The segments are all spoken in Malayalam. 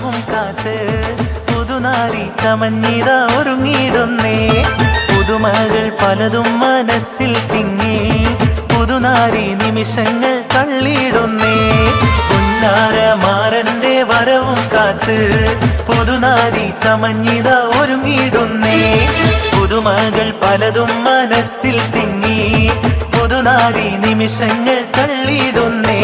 വരവും കാത്ത് പുതുനാരി ചമഞ്ഞിത ഒരുങ്ങിയിടുന്നേ. പുതുമകൾ പലതും മനസ്സിൽ തിങ്ങി പുതുനാരി നിമിഷങ്ങൾ തള്ളിയിടുന്നേ. പുന്നാരമാരന്റെ വരവും കാത്ത് പുതുനാരി ചമഞ്ഞിത ഒരുങ്ങിയിടുന്നേ. പുതുമകൾ പലതും മനസ്സിൽ തിങ്ങി പുതുനാരി നിമിഷങ്ങൾ തള്ളിയിടുന്നേ.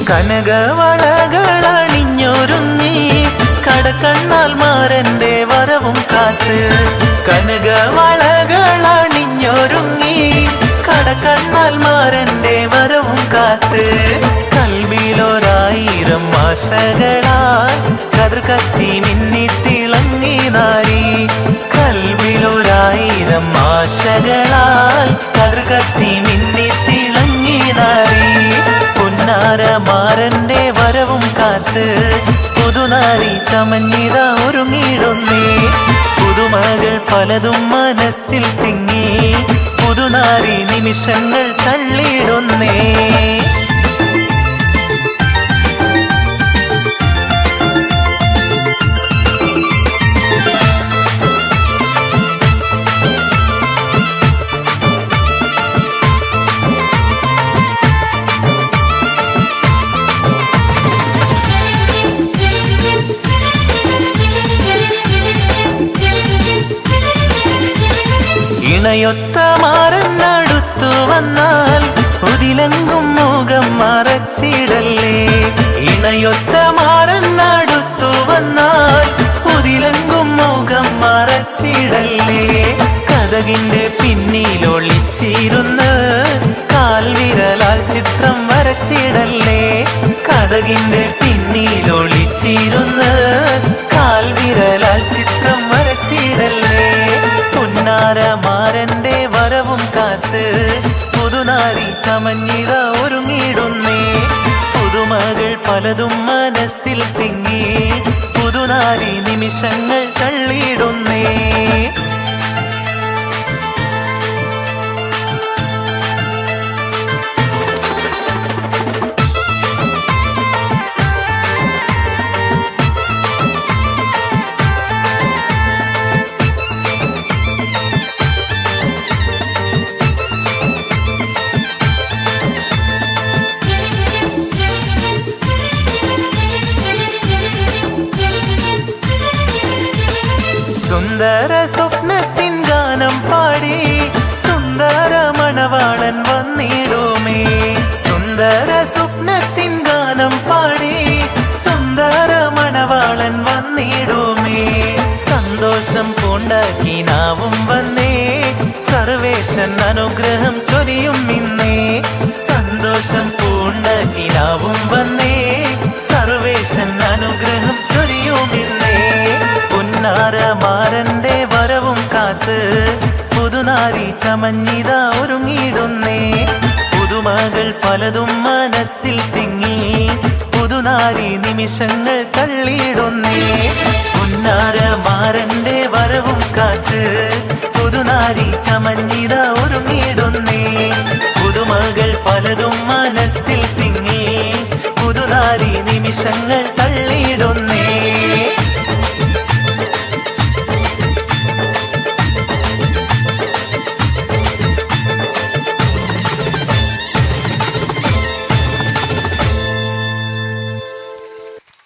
കനകവളകളണിഞ്ഞൊരുങ്ങി കടക്കണ്ണാൽ മാരന്റെ വരവും കാത്ത്. കനകവളകളണിഞ്ഞൊരുങ്ങി കടക്കണ്ണാൽ മാരന്റെ വരവും കാത്ത്. കൽവിലൊരായിരം ആശകളാൽ കതിർ കത്തി മിന്നി തിളങ്ങി നാരി. കൽവിലൊരായിരം ആശകളാൽ കതിർ കത്തി മിന്നി തിളങ്ങി നാരി. പുന്നാരമാരന്റെ വരവും കാത്ത് പുതുനാരി ചമഞ്ഞിത ഒരുങ്ങിയിടുന്നേ. പുതുമകൾ പലതും മനസ്സിൽ തിങ്ങി പുതുനാരി നിമിഷങ്ങൾ തള്ളിയിടുന്നേ. ഇണയൊത്ത മാറന്നടുത്തു വന്നാൽ ഉതിലെങ്കും മുഖം മറച്ചിടല്ലേ. ഇണയൊത്ത മാറന്നടുത്തു വന്നാൽ ഉതിലെങ്കും മുഖം മറച്ചിടല്ലേ. കതകിന്റെ പിന്നിലൊളിച്ചിരുന്ന് കാൽവിരലാൽ ചിത്രം വരച്ചിടല്ലേ. കതകിന്റെ പിന്നിലൊളിച്ചിരുന്ന് കാൽവിരലാൽ ചിത്രം വരച്ചിടല്ലേ. പുന്നാരമാരന്റെ വരവും കാത്ത് പുതുനാരി ചമഞ്ഞിത ഒരുങ്ങിയിടുന്നേ. പുതുമകൾ പലതും മനസ്സിൽ തിങ്ങി പുതുനാരി നിമിഷങ്ങൾ തള്ളിയിടുന്നേ. സുന്ദര സ്വപ്നത്തിൻ ഗാനം പാടി സുന്ദര മണവാളൻ വന്നിടുമേ. സുന്ദര സ്വപ്നത്തിൻ ഗാനം പാടി സുന്ദര മണവാളൻ വന്നിടുമേ. സന്തോഷം പൂണ്ടാക്കിനാവും വന്നേ സർവേശൻ അനുഗ്രഹം ചൊരിയും ഇന്നേ. സന്തോഷം പൂണ്ടാക്കിനാവും വന്നേ സർവേശൻ അനുഗ്രഹം ചൊരിയും ഇന്നേ. പുന്നാരമാരന്റെ വരവും കാത്ത് പുതുനാരി ചമഞ്ഞിത ഒരുങ്ങിയിടുന്നേ. പുതുമകൾ പലതും മനസ്സിൽ തിങ്ങി പുതുനാരി നിമിഷങ്ങൾ തള്ളിയിടുന്നേ. പുന്നാരമാരന്റെ വരവും കാത്ത് പുതുനാരി ചമഞ്ഞിത ഒരുങ്ങിയിടുന്നേ. പുതുമകൾ പലതും മനസ്സിൽ തിങ്ങി പുതുനാരി നിമിഷങ്ങൾ തള്ളിയിടുന്നേ.